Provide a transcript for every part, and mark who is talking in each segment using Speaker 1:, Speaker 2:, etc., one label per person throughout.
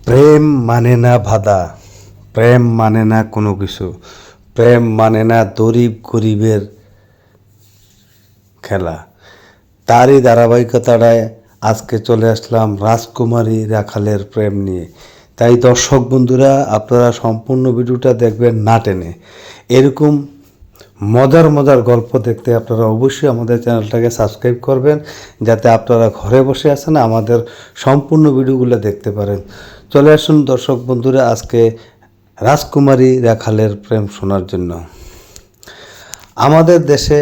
Speaker 1: প্রেম মানে না বাধা, প্রেম মানে না কোনো কিছু, প্রেম মানে না গরিবের খেলা। তারই ধারাবাহিকতায় আজকে চলে আসলাম রাজকুমারী রাখালের প্রেম নিয়ে। তাই দর্শক বন্ধুরা, আপনারা সম্পূর্ণ ভিডিওটা দেখবেন না টেনে। এরকম মজার মজার গল্প দেখতে আপনারা অবশ্যই আমাদের চ্যানেলটাকে সাবস্ক্রাইব করবেন, যাতে আপনারা ঘরে বসে আছেন আমাদের সম্পূর্ণ ভিডিওগুলো দেখতে পারেন। চলে আসুন দর্শক বন্ধুরা আজকে রাজকুমারী রাখালের প্রেম শোনার জন্য। আমাদের দেশে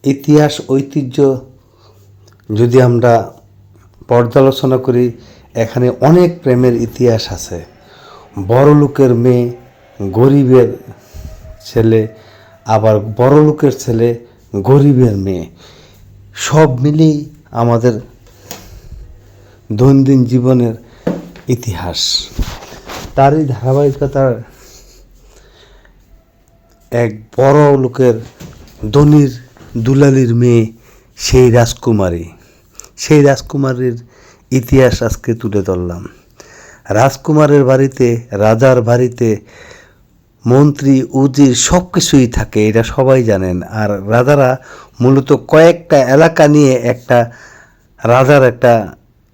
Speaker 1: ইতিহাস ঐতিহ্য যদি আমরা পর্যালোচনা করি, এখানে অনেক প্রেমের ইতিহাস আছে। বড়লোকের মেয়ে, গরিবের ছেলে, আবার বড়লোকের ছেলে, গরিবের মেয়ে, সব মিলেই আমাদের দৈনন্দিন জীবনের ইতিহাস। তারই ধারাবাহিকতার এক বড় লোকের ধনীর দুলালির মেয়ে, সেই রাজকুমারীর ইতিহাস আজকে তুলে ধরলাম। রাজকুমারের বাড়িতে, রাজার বাড়িতে মন্ত্রী উজির সব কিছুই থাকে, এটা সবাই জানেন। আর রাজারা মূলত কয়েকটা এলাকা নিয়ে একটা রাজার একটা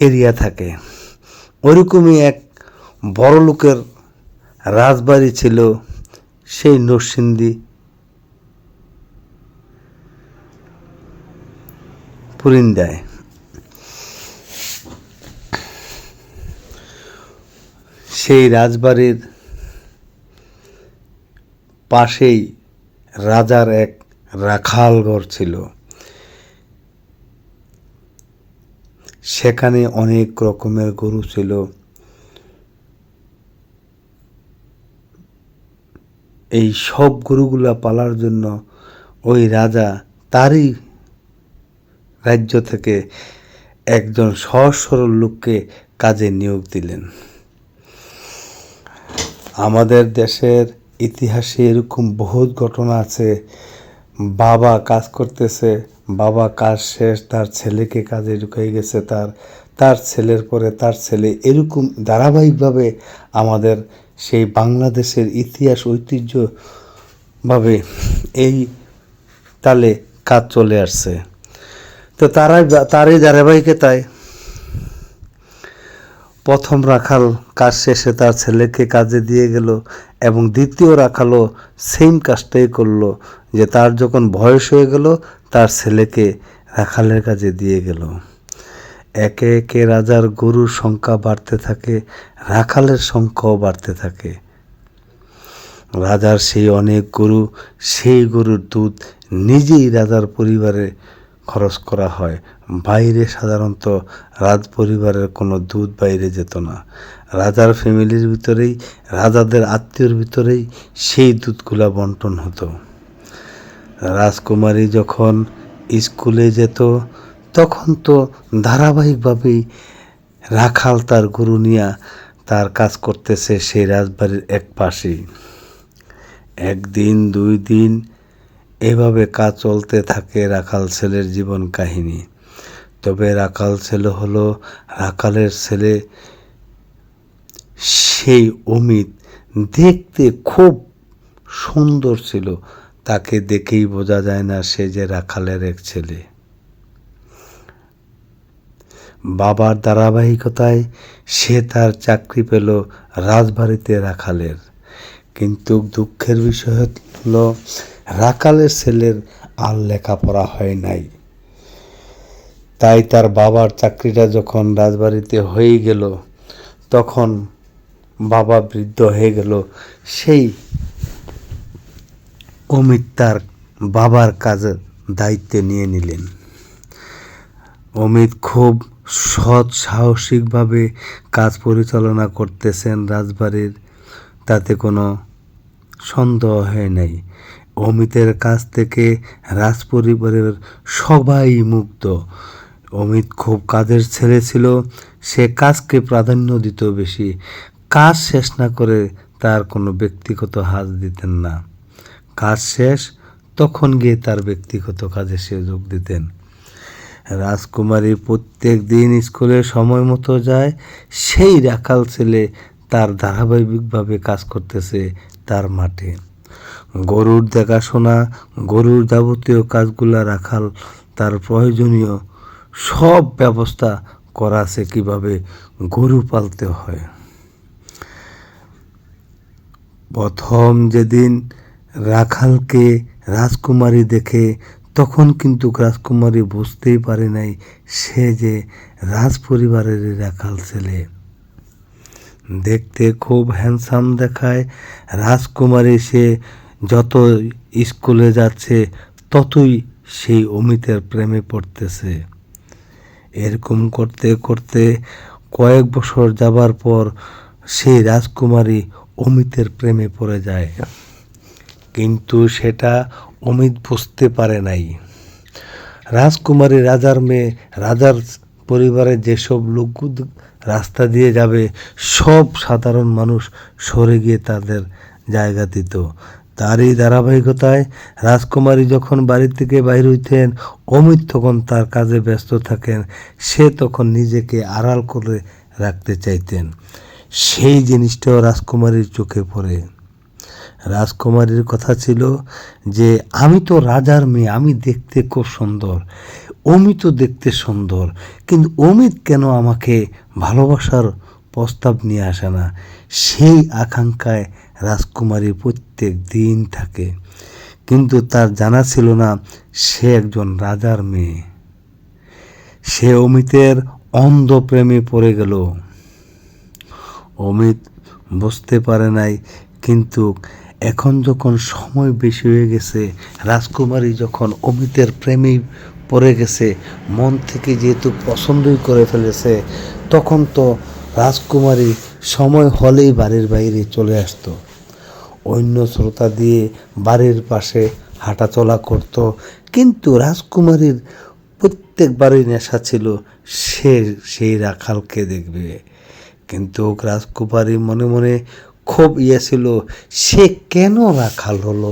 Speaker 1: এরিয়া থাকে। ওইরকমই এক বড় লোকের রাজবাড়ি ছিল সেই নরসিংদী পুরিন্দায়। সেই রাজবাড়ির পাশেই রাজার এক রাখাল ঘর ছিল। সেখানে অনেক রকমের গরু ছিল। এই সব গরুগুলা পালার জন্য ওই রাজা তারই রাজ্য থেকে একজন সহজ সরল লোককে কাজে নিয়োগ দিলেন। আমাদের দেশের ইতিহাসে এরকম বহুত ঘটনা আছে। বাবা কাজ করতেছে, বাবা কাজ শেষ, তার ছেলেকে কাজে ঢুকিয়ে গেছে, তার ছেলের পরে তার ছেলে, এরকম ধারাবাহিকভাবে আমাদের সেই বাংলাদেশের ইতিহাস ঐতিহ্যভাবে এই তালে কাজ চলে আসছে। তো তারই ধারাবাহিকতায় প্রথম রাখাল কাজ শেষে তার ছেলেকে কাজে দিয়ে গেল, এবং দ্বিতীয় রাখালও সেম কাজটাই করলো, যে তার যখন বয়স হয়ে গেল তার ছেলেকে রাখালের কাজে দিয়ে গেল। একে একে রাজার গরুর সংখ্যা বাড়তে থাকে, রাখালের সংখ্যাও বাড়তে থাকে। রাজার সেই অনেক গরু, সেই গরুর দুধ নিজেই রাজার পরিবারে খরচ করা হয়। বাইরে সাধারণত রাজ পরিবারের কোনো দুধ বাইরে যেত না। রাজার ফ্যামিলির ভিতরেই, রাজাদের আত্মীয়র ভিতরেই সেই দুধগুলা বন্টন হতো। রাজকুমারী যখন স্কুলে যেত তখন তো ধারাবাহিকভাবেই রাখাল তার গরু নিয়ে তার কাজ করতেছে সেই রাজবাড়ির এক পাশেই। একদিন, 2 দিন এভাবে কাজ চলতে থাকে রাখাল ছেলের জীবন কাহিনী। তবে রাখাল ছেলে হলো, রাখালের ছেলে সেই অমিত, দেখতে খুব সুন্দর ছিল। তাকে দেখেই বোঝা যায় না সে যে রাখালের এক ছেলে। বাবার ধারাবাহিকতায় সে তার চাকরি পেল রাজবাড়িতে রাখালের। কিন্তু দুঃখের বিষয় হলো রাখালের ছেলের আর লেখাপড়া হয় নাই। তাই তার বাবার চাকরিটা যখন রাজবাড়িতে হয়ে গেল, তখন বাবা বৃদ্ধ হয়ে গেল। সেই অমিত তার বাবার কাজের দায়িত্ব নিয়ে নিলেন। অমিত খুব সৎ সাহসিকভাবে কাজ পরিচালনা করতেছেন রাজবাড়ির, তাতে কোনো সন্দেহ হয় নাই। অমিতের কাছ থেকে রাজপরিবারের সবাই মুগ্ধ। অমিত খুব কাজের ছেলে ছিল, সে কাজকে প্রাধান্য দিত বেশি। কাজ শেষ না করে তার কোনো ব্যক্তিগত হাত দিতেন না। কাজ শেষ তখন গিয়ে তার ব্যক্তিগত কাজে সে যোগ দিতেন। রাজকুমারী প্রত্যেক দিন স্কুলে সময় মতো যায়, সেই রাখাল ছেলে তার ধারাবাহিকভাবে কাজ করতেছে তার মাঠে। গরুর দেখাশোনা, গরুর যাবতীয় কাজগুলা রাখাল তার প্রয়োজনীয় সব ব্যবস্থা করা আছে কীভাবে গরু পালতে হয়। প্রথম যেদিন রাখালকে রাজকুমারী দেখে তখন কিন্তু রাজকুমারী বুঝতেই পারে নাই সে যে রাজ পরিবারের রাখাল ছেলে। দেখতে খুব হ্যান্ডসাম দেখায় রাজকুমারী। সে যত স্কুলে যাচ্ছে ততই সেই অমিতের প্রেমে পড়তেছে। এরকম করতে করতে কয়েক বছর যাবার পর সেই রাজকুমারী অমিতের প্রেমে পড়ে যায়, কিন্তু সেটা অমিত বুঝতে পারে নাই। রাজকুমারী রাজার মেয়ে, রাজার পরিবারের যেসব লোক রাস্তা দিয়ে যাবে সব সাধারণ মানুষ সরে গিয়ে তাদের জায়গা দিত। তারই ধারাবাহিকতায় রাজকুমারী যখন বাড়ি থেকে বাইর হইতেন অমিত তখন তার কাজে ব্যস্ত থাকেন। সে তখন নিজেকে আড়াল করে রাখতে চাইতেন। সেই জিনিসটাও রাজকুমারীর চোখে পড়ে। রাজকুমারীর কথা ছিল যে আমি তো রাজার মেয়ে, আমি দেখতে খুব সুন্দর, অমিতও দেখতে সুন্দর, কিন্তু অমিত কেন আমাকে ভালোবাসার প্রস্তাব নিয়ে আসে না। সেই আকাঙ্ক্ষায় রাজকুমারী প্রত্যেক দিন থাকে, কিন্তু তার জানা ছিল না সে একজন রাজার মেয়ে। সে অমিতের অন্ধ প্রেমে পড়ে গেল। অমিত বুঝতে পারে নাই, কিন্তু এখন যখন সময় বেশি হয়ে গেছে, রাজকুমারী যখন অমিতের প্রেমে পড়ে গেছে, মন থেকে যেহেতু পছন্দই করে ফেলেছে, তখন তো রাজকুমারী সময় হলেই বাড়ির বাইরে চলে আসতো। অন্য শ্রোতা দিয়ে বাড়ির পাশে হাঁটাচলা করত, কিন্তু রাজকুমারীর প্রত্যেকবারই নেশা ছিল সে সেই রাখালকে দেখবে। কিন্তু রাজকুমারী মনে মনে খুব ছিল, সে কেন রাখাল হলো,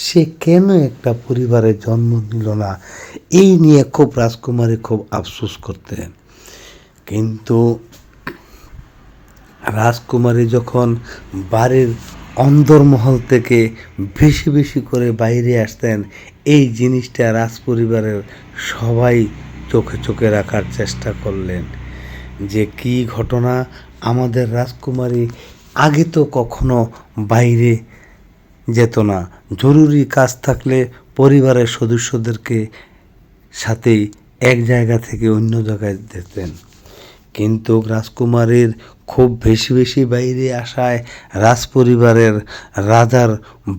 Speaker 1: সে কেন একটা পরিবারে জন্ম নিল না, এই নিয়ে খুব রাজকুমারী খুব আফসোস করতেন। কিন্তু রাজকুমারী যখন বাড়ির অন্দরমহল থেকে বেশি বেশি করে বাইরে আসতেন, এই জিনিসটা রাজপরিবারের সবাই চোখে চোখে রাখার চেষ্টা করলেন যে কী ঘটনা। আমাদের রাজকুমারী আগে তো কখনো বাইরে যেত না, জরুরি কাজ থাকলে পরিবারের সদস্যদেরকে সাথেই এক জায়গা থেকে অন্য জায়গায় যেতেন, কিন্তু রাজকুমারীর খুব বেশি বেশি বাইরে আসায় রাজপরিবারের রাজার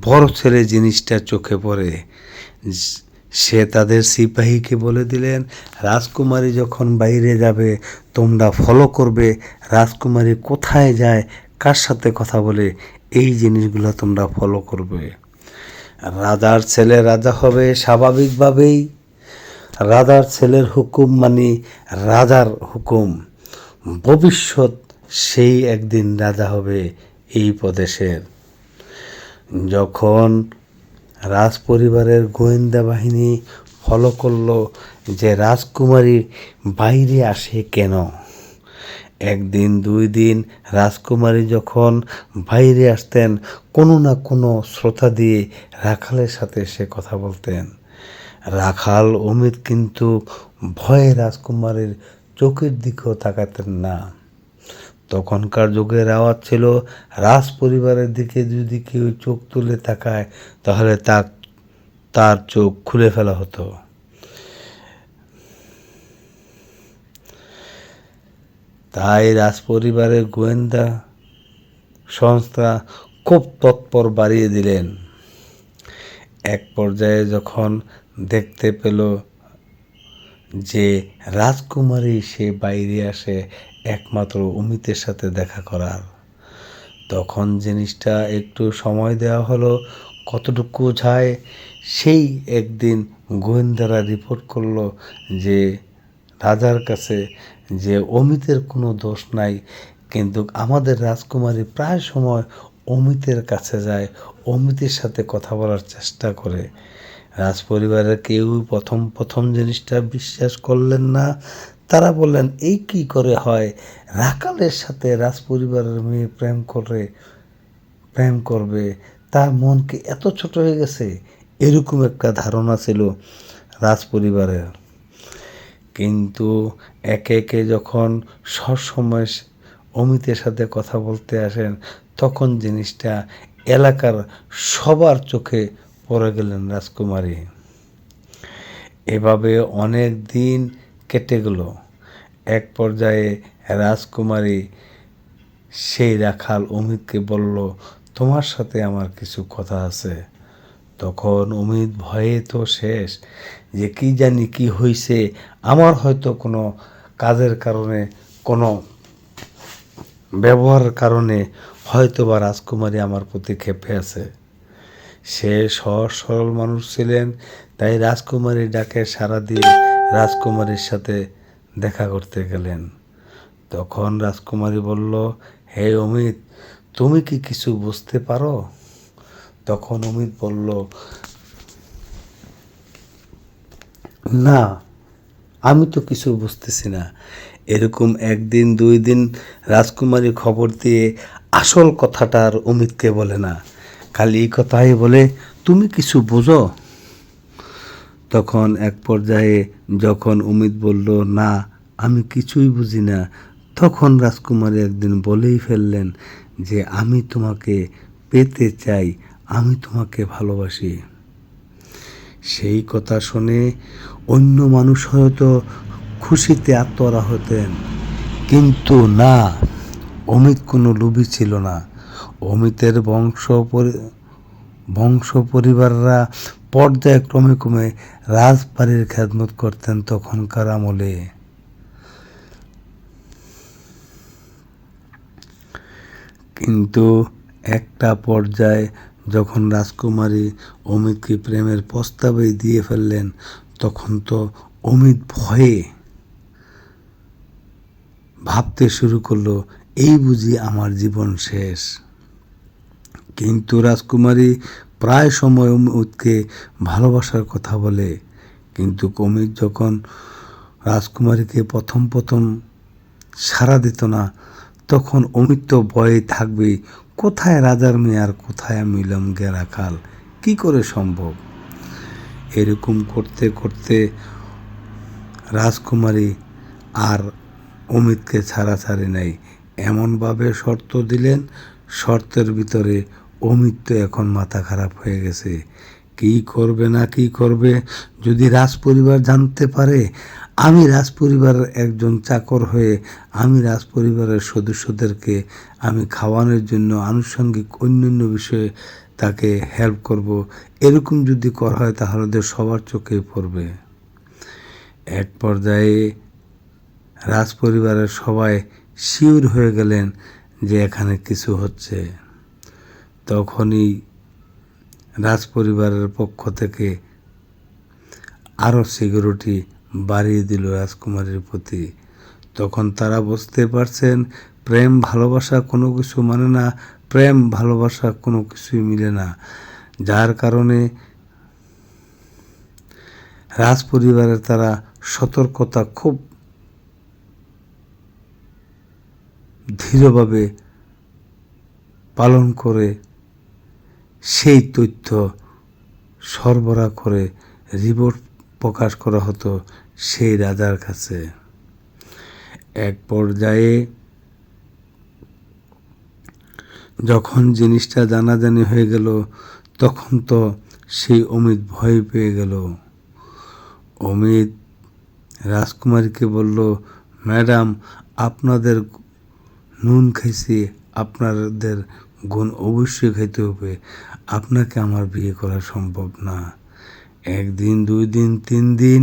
Speaker 1: বড় ছেলে জিনিসটা চোখে পড়ে। সে তাদের সিপাহীকে বলে দিলেন, রাজকুমারী যখন বাইরে যাবে তোমরা ফলো করবে, রাজকুমারী কোথায় যায়, কার সাথে কথা বলে, এই জিনিসগুলো তোমরা ফলো করবে। রাজার ছেলে রাজা হবে স্বাভাবিকভাবেই, রাজার ছেলের হুকুম মানে রাজার হুকুম। ভবিষ্যৎ সেই একদিন রাজা হবে এই প্রদেশের। যখন রাজপরিবারের গোয়েন্দা বাহিনী ফলো করলো যে রাজকুমারী বাইরে আসে কেন, একদিন দুই দিন রাজকুমারী যখন বাইরে আসতেন কোনো না কোনো শ্রোতা দিয়ে রাখালের সাথে সে কথা বলতেন। রাখাল অমিত কিন্তু ভয়ে রাজকুমারীর চোখের দিকেও তাকাতেন না। তখনকার যুগের আওয়াজ ছিল রাজ পরিবারের দিকে যদি কেউ চোখ তুলে তাকায় তাহলে তার চোখ খুলে ফেলা হতো। তাই রাজপরিবারের গোয়েন্দা সংস্থা খুব তৎপর বাড়িয়ে দিলেন। এক পর্যায়ে যখন দেখতে পেল যে রাজকুমারী সে বাইরে আসে একমাত্র অমিতের সাথে দেখা করার, তখন জিনিসটা একটু সময় দেওয়া হলো কতটুকু যায়। সেই একদিন গোয়েন্দারা রিপোর্ট করলো যে রাজার কাছে যে অমিতের কোনো দোষ নাই, কিন্তু আমাদের রাজকুমারী প্রায় সময় অমিতের কাছে যায়, অমিতের সাথে কথা বলার চেষ্টা করে। রাজপরিবারের কেউ প্রথম জিনিসটা বিশ্বাস করলেন না। তারা বললেন, এই কি করে হয়, রাখালের সাথে রাজপরিবারের মেয়ে প্রেম করবে, তার মন কি এত ছোট হয়ে গেছে? এরকম একটা ধারণা ছিল রাজপরিবারের। কিন্তু একে একে যখন সবসময় অমিতের সাথে কথা বলতে আসেন, তখন জিনিসটা এলাকার সবার চোখে পড়ে গেলেন রাজকুমারী। এভাবে অনেক দিন কেটে গেল। এক পর্যায়ে রাজকুমারী সেই রাখাল অমিতকে বলল, তোমার সাথে আমার কিছু কথা আছে। তখন অমিত ভয়ে তো শেষ, যে কি জানি কি হয়েছে, আমার হয়তো কোনো কাজের কারণে, কোনো ব্যবহারের কারণে হয়তো বা রাজকুমারী আমার প্রতি ক্ষেপে আছে। সে সহজ সরল মানুষ ছিলেন, তাই রাজকুমারীর ডাকে সাড়া দিয়ে রাজকুমারীর সাথে দেখা করতে গেলেন। তখন রাজকুমারী বলল, হে অমিত, তুমি কি কিছু বুঝতে পারো? তখন অমিত বলল, না, আমি তো কিছু বুঝতেছি না। এরকম একদিন 2 দিন রাজকুমারী খবর দিয়ে আসল কথাটা আর অমিতকে বলে না, খালি এই কথাই বলে, তুমি কিছু বোঝো? তখন এক পর্যায়ে যখন অমিত বলল, না, আমি কিছুই বুঝি না, তখন রাজকুমারী একদিন বলেই ফেললেন যে, আমি তোমাকে পেতে চাই, আমি তোমাকে ভালোবাসি। সেই কথা শুনে অন্য মানুষ হয়তো খুশিতে আত্মহারা হতেন, কিন্তু না, অমিত কোনো লোভী ছিল না। অমিতের বংশ পরিবাররা পর্যায়ক্রমে ক্রমে রাজবাড়ির খেদমত করতেন তখনকার আমলে। কিন্তু একটা পর্যায়ে যখন রাজকুমারী অমিতকে প্রেমের প্রস্তাবে দিয়ে ফেললেন, তখন তো অমিত ভয়ে ভাবতে শুরু করলো, এই বুঝি আমার জীবন শেষ। কিন্তু রাজকুমারী প্রায় সময় অমিতকে ভালোবাসার কথা বলে, কিন্তু অমিত যখন রাজকুমারীকে প্রথম সাড়া দিত না, তখন অমিত তো ভয়ে থাকবেই, কোথায় রাজার মেয়ে আর কোথায় আমি হইলাম গে রাখাল, কি করে সম্ভব? এরকম করতে করতে রাজকুমারী আর অমিতকে ছাড়াছাড়ি নাই, এমনভাবে শর্ত দিলেন, শর্তের ভিতরে অমিত তো এখন মাথা খারাপ হয়ে গেছে, কি করবে না কি করবে, যদি রাজপরিবার জানতে পারে, আমি রাজপরিবারের একজন চাকর হয়ে আমি রাজপরিবারের সদস্যদেরকে আমি খাওয়ানোর জন্য আনুষঙ্গিক অন্যান্য বিষয়ে তাকে হেল্প করব, এরকম যদি করা হয় তাহলে ওদের সবার চোখে পড়বে। এক পর্যায়ে রাজপরিবারের সবাই শিওর হয়ে গেলেন যে এখানে কিছু হচ্ছে। তখনই রাজপরিবারের পক্ষ থেকে আরও সিকিউরিটি বাড়িয়ে দিল রাজকুমারীর প্রতি। তখন তারা বুঝতে পারছেন, প্রেম ভালোবাসা কোনো কিছু মানে না, প্রেম ভালোবাসা কোনো কিছুই মিলে না, যার কারণে রাজপরিবারের তারা সতর্কতা খুব দৃঢ়ভাবে পালন করে সেই তথ্য সরবরাহ করে রিপোর্ট প্রকাশ করা হতো সেই রাজার কাছে। এক পর্যায়ে যখন জিনিসটা জানাজানি হয়ে গেল, তখন তো সেই অমিত ভয় পেয়ে গেল। অমিত রাজকুমারীকে বলল, ম্যাডাম, আপনাদের নুন খাইছি, আপনাদের গুণ অবশ্যই খাইতে হবে, আপনাকে আমার বিয়ে করা সম্ভব না। 1 দিন 2 দিন 3 দিন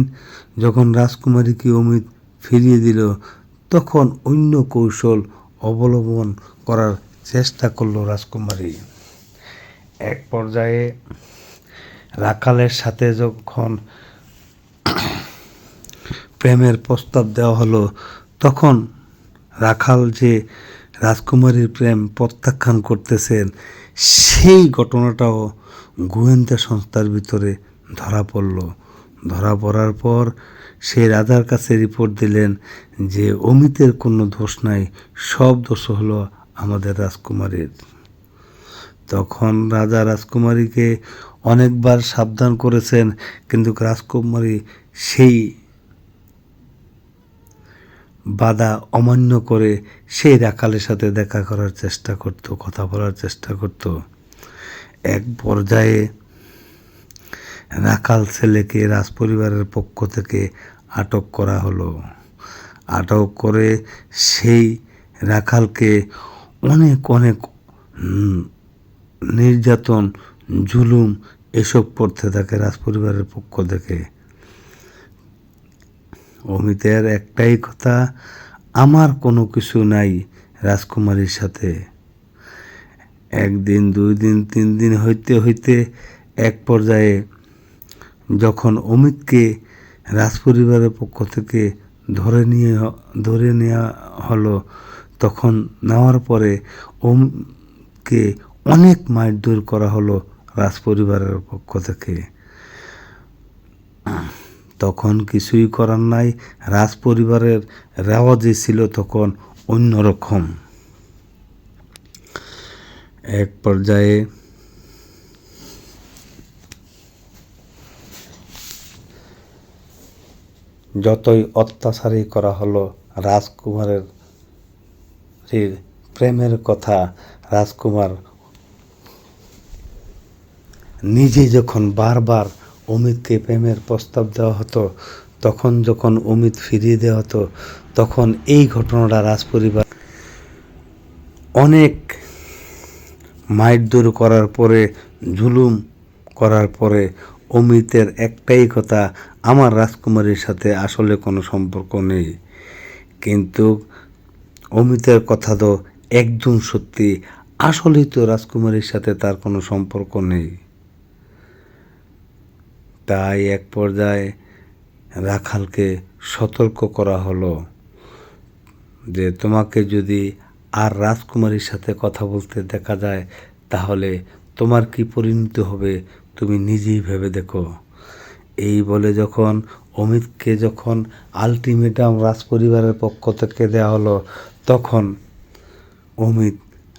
Speaker 1: যখন রাজকুমারীকে অমিত ফিরিয়ে দিল, তখন অন্য কৌশল অবলম্বন করার চেষ্টা করল রাজকুমারী। এক পর্যায়ে রাখালের সাথে যখন প্রেমের প্রস্তাব দেওয়া হলো, তখন রাখাল যে রাজকুমারীর প্রেম প্রত্যাখ্যান করতেছেন, সেই ঘটনাটাও গোয়েন্দা সংস্থার ভিতরে ধরা পড়ল। ধরা পড়ার পর সেই রাজার কাছে রিপোর্ট দিলেন যে অমিতের কোনো দোষ নাই, সব দোষ হলো আমাদের রাজকুমারীর। তখন রাজা রাজকুমারীকে অনেকবার সাবধান করেছেন, কিন্তু রাজকুমারী সেই বাধা অমান্য করে সেই রাখালের সাথে দেখা করার চেষ্টা করত, কথা বলার চেষ্টা করত। এক পর্যায়ে রাখাল ছেলেকে রাজপরিবারের পক্ষ থেকে আটক করা হলো। আটক করে সেই রাখালকে অনেক অনেক নির্যাতন, জুলুম এসব করতে থাকে রাজপরিবারের পক্ষ থেকে। অমিতের একটাই কথা, আমার কোনো কিছু নাই রাজকুমারীর সাথে। একদিন, 2 দিন, 3 দিন হইতে হইতে এক পর্যায়ে যখন অমিতকে রাজপরিবারের পক্ষ থেকে ধরে নেওয়া হলো, তখন নেওয়ার পরে ওমকে অনেক মারধর করা হলো রাজপরিবারের পক্ষ থেকে। তখন কিছুই করার নাই, রাজপরিবারের রেওয়াজই ছিল তখন অন্যরকম। এক পর্যায়ে যতই অত্যাচারই করা হলো, রাজকুমারের প্রেমের কথা রাজকুমার নিজে যখন বারবার অমিতকে প্রেমের প্রস্তাব দেওয়া হতো, তখন যখন অমিত ফিরিয়ে দেওয়া হতো, তখন এই ঘটনাটা রাজপরিবার অনেক মারধর করার পরে, জুলুম করার পরে অমিতের একটাই কথা, আমার রাজকুমারীর সাথে আসলে কোনো সম্পর্ক নেই। কিন্তু অমিতের কথা তো একদম সত্যি, আসলেই তো রাজকুমারীর সাথে তার কোনো সম্পর্ক নেই। তাই এক পর্যায়ে রাখালকে সতর্ক করা হলো যে তোমাকে যদি আর রাজকুমারীর সাথে কথা বলতে দেখা যায়, তাহলে তোমার কি পরিণতি হবে তুমি নিজেই ভেবে দেখো। এই বলে যখন অমিতকে যখন আলটিমেটাম রাজপরিবারের পক্ষ থেকে দেওয়া হলো, তখন অমিত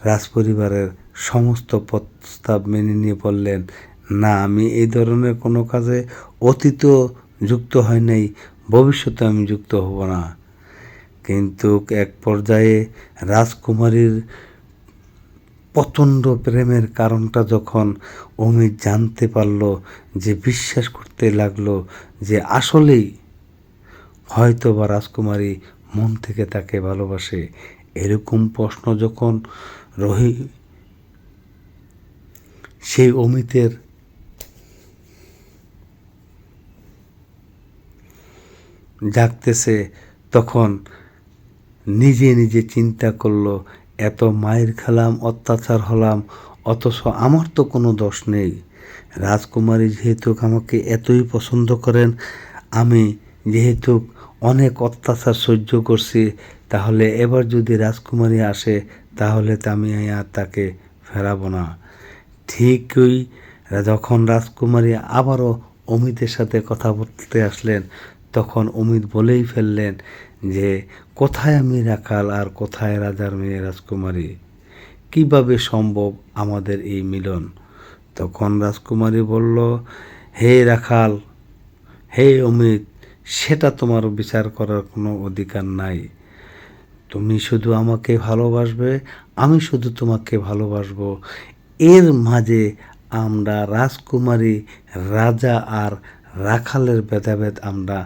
Speaker 1: রাজপরিবারের সমস্ত প্রস্তাব মেনে নিয়ে বললেন, না, আমি এই ধরনের কোনো কাজে অতীতও যুক্ত হয় নাই, ভবিষ্যতে আমি যুক্ত হব না। কিন্তু এক পর্যায়ে রাজকুমারীর প্রচণ্ড প্রেমের কারণটা যখন অমিত জানতে পারল, যে বিশ্বাস করতে লাগলো যে আসলেই হয়তো বা রাজকুমারী মন থেকে তাকে ভালোবাসে। এরকম প্রশ্ন যখন সেই অমিতের জাগতেছে, তখন নিজে নিজে চিন্তা করলো, এত মায়ের খেলাম, অত্যাচার হলাম, অথচ আমার তো কোনো দোষ নেই। রাজকুমারী যেহেতু আমাকে এতই পছন্দ করেন, আমি যেহেতু অনেক অত্যাচার সহ্য করছি, তাহলে এবার যদি রাজকুমারী আসে, তাহলে তো আমি আর তাকে ফেরাবো না। ঠিকই যখন রাজকুমারী আবারও অমিতের সাথে কথা বলতে আসলেন, তখন অমিত বলেই ফেললেন যে কোথায় আমি রাখাল আর কোথায় রাজার মেয়ে রাজকুমারী, কিভাবে সম্ভব আমাদের এই মিলন। তখন রাজকুমারী বলল, হে রাখাল, হে অমিত, সেটা তোমার বিচার করার কোনো অধিকার নাই। তুমি শুধু আমাকে ভালোবাসবে, আমি শুধু তোমাকে ভালোবাসবো। এর মাঝে আমরা রাজকুমারী, রাজা আর রাখালের ভেদাভেদ আমরা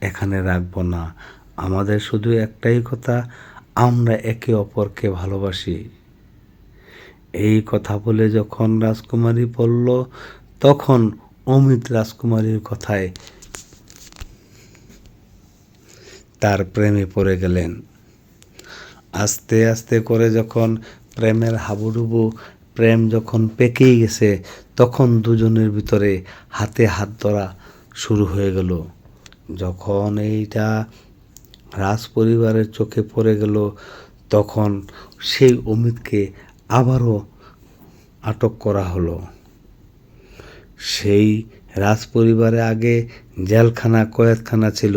Speaker 1: এখানে রাখবো না। আমাদের শুধু একটাই কথা, আমরা একে অপরকে ভালোবাসি। এই কথা বলে যখন রাজকুমারী বলল, তখন অমিত রাজকুমারীর কথায় তার প্রেমে পড়ে গেলেন। আস্তে আস্তে করে যখন প্রেমের হাবুডুবু, প্রেম যখন পেকেই গেছে, তখন দুজনের ভিতরে হাতে হাত ধরা শুরু হয়ে গেল। যখন এইটা রাজপরিবারের চোখে পড়ে গেল, তখন সেই অমিতকে আবারও আটক করা হলো। সেই রাজপরিবারে আগে জেলখানা, কয়েদখানা ছিল,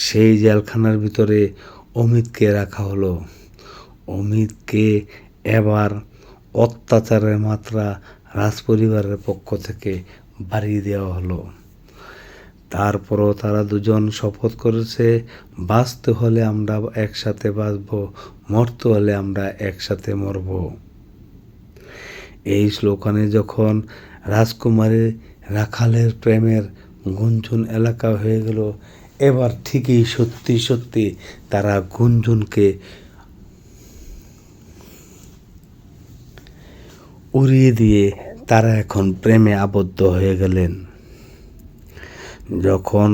Speaker 1: সেই জেলখানার ভিতরে অমিতকে রাখা হলো। অমিতকে এবার অত্যাচারের মাত্রা রাজপরিবারের পক্ষ থেকে বাড়িয়ে দেওয়া হলো। তারপরও তারা দুজন শপথ করেছে, বাঁচতে হলে আমরা একসাথে বাঁচব, মরতে হলে আমরা একসাথে মরব। এই স্লোগানে যখন রাজকুমারী রাখালের প্রেমের গুঞ্জন এলাকা হয়ে গেল, এবার ঠিকই সত্যি সত্যি তারা গুঞ্জনকে উড়িয়ে দিয়ে তারা এখন প্রেমে আবদ্ধ হয়ে গেলেন। যখন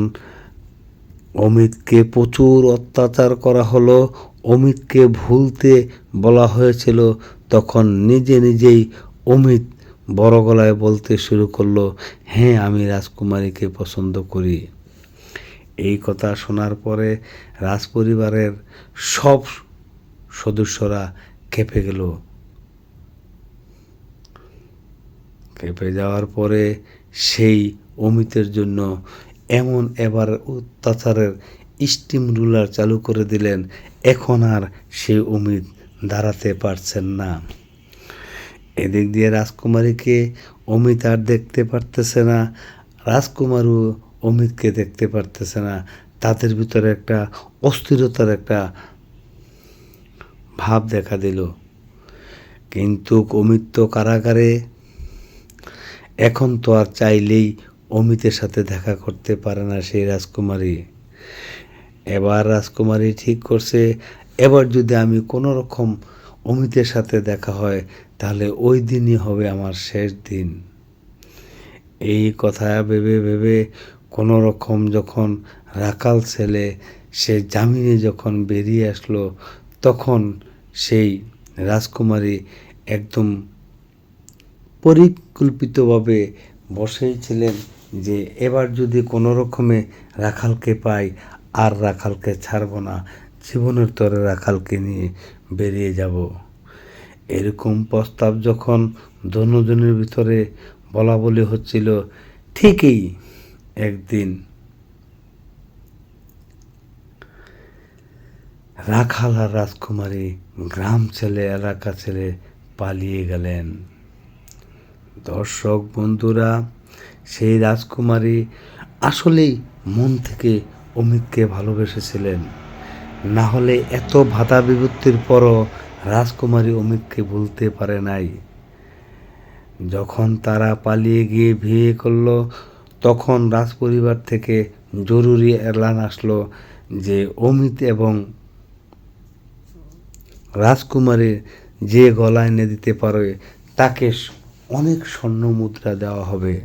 Speaker 1: অমিতকে প্রচুর অত্যাচার করা হলো, অমিতকে ভুলতে বলা হয়েছিল, তখন নিজে নিজেই অমিত বড় গলায় বলতে শুরু করলো, হ্যাঁ আমি রাজকুমারীকে পছন্দ করি। এই কথা শোনার পরে রাজপরিবারের সব সদস্যরা খেপে গেল। খেপে যাওয়ার পরে সেই অমিতের জন্য এমন এবার অত্যাচারের স্টিম রুলার চালু করে দিলেন, এখন আর সেই অমিত দাঁড়াতে পারছেন না। এদিক দিয়ে রাজকুমারীকে অমিত আর দেখতে পারতেছে না, রাজকুমারও অমিতকে দেখতে পারতেছে না। তাদের ভিতরে একটা অস্থিরতার একটা ভাব দেখা দিল। কিন্তু অমিত তো কারাগারে, এখন তো আর চাইলেই অমিতের সাথে দেখা করতে পারে না সেই রাজকুমারী। এবার রাজকুমারী ঠিক করছে, এবার যদি আমি কোনো রকম অমিতের সাথে দেখা হয় তাহলে ওই দিনই হবে আমার শেষ দিন। এই কথা ভেবে ভেবে কোনো রকম যখন রাখাল ছেলে সে জামিনে যখন বেরিয়ে আসলো, তখন সেই রাজকুমারী একদম পরিকল্পিতভাবে বসেই ছিলেন যে এবার যদি কোনো রকমে রাখালকে পাই আর রাখালকে ছাড়ব না, জীবনের তরে রাখালকে নিয়ে বেরিয়ে যাব। এরকম প্রস্তাব যখন দুজনের ভিতরে বলা বলি হচ্ছিল, ঠিকই একদিন রাখাল আর রাজকুমারী গ্রাম ছেলে এলাকা ছেলে পালিয়ে গেলেন। দর্শক বন্ধুরা, সেই রাজকুমারী আসলেই মন থেকে অমিতকে ভালোবেসেছিলেন, না হলে এত বাধা বিপত্তির পরও রাজকুমারী অমিতকে ভুলতে পারে নাই। যখন তারা পালিয়ে গিয়ে বিয়ে করলো, তখন রাজপরিবার থেকে জরুরি এলান আসলো যে অমিত এবং রাজকুমারীর যে গলায় এনে দিতে পারে তাকে অনেক স্বর্ণ মুদ্রা দেওয়া হবে।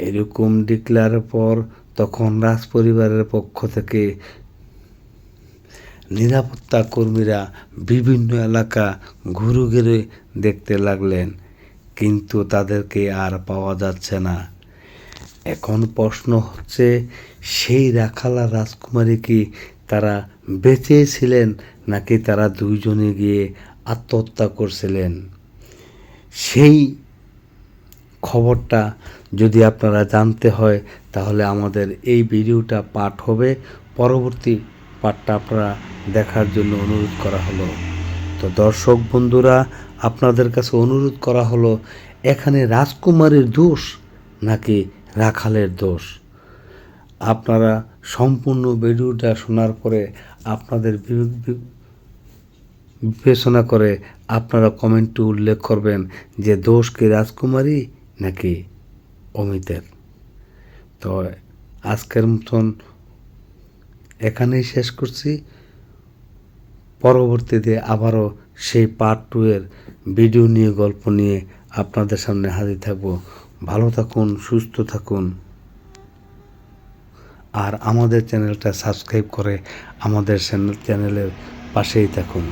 Speaker 1: এরকম ডিক্লেয়ারের পর তখন রাজপরিবারের পক্ষ থেকে নিরাপত্তা কর্মীরা বিভিন্ন এলাকা ঘুরে ঘুরে দেখতে লাগলেন, কিন্তু তাদেরকে আর পাওয়া যাচ্ছে না। এখন প্রশ্ন হচ্ছে, সেই রাখাল আর রাজকুমারী কি তারা বেঁচে ছিলেন নাকি তারা দুইজনে গিয়ে আত্মহত্যা করছিলেন? সেই খবরটা যদি আপনারা জানতে হয় তাহলে আমাদের এই ভিডিওটা পার্ট হবে, পরবর্তী পার্টটা আপনারা দেখার জন্য অনুরোধ করা হলো। তো দর্শক বন্ধুরা, আপনাদের কাছে অনুরোধ করা হলো, এখানে রাজকুমারীর দোষ নাকি রাখালের দোষ? আপনারা সম্পূর্ণ ভিডিওটা শোনার পরে আপনাদের বিবেচনা করে আপনারা কমেন্টে উল্লেখ করবেন যে দোষ কি রাজকুমারী নাকি অমিতের। তো আজকের মতন এখানেই শেষ করছি, পরবর্তীতে আবারও সেই পার্ট 2 এর ভিডিও নিয়ে গল্প নিয়ে আপনাদের সামনে হাজির থাকব। ভালো থাকুন, সুস্থ থাকুন, আর আমাদের চ্যানেলটা সাবস্ক্রাইব করে আমাদের চ্যানেলের পাশেই থাকুন।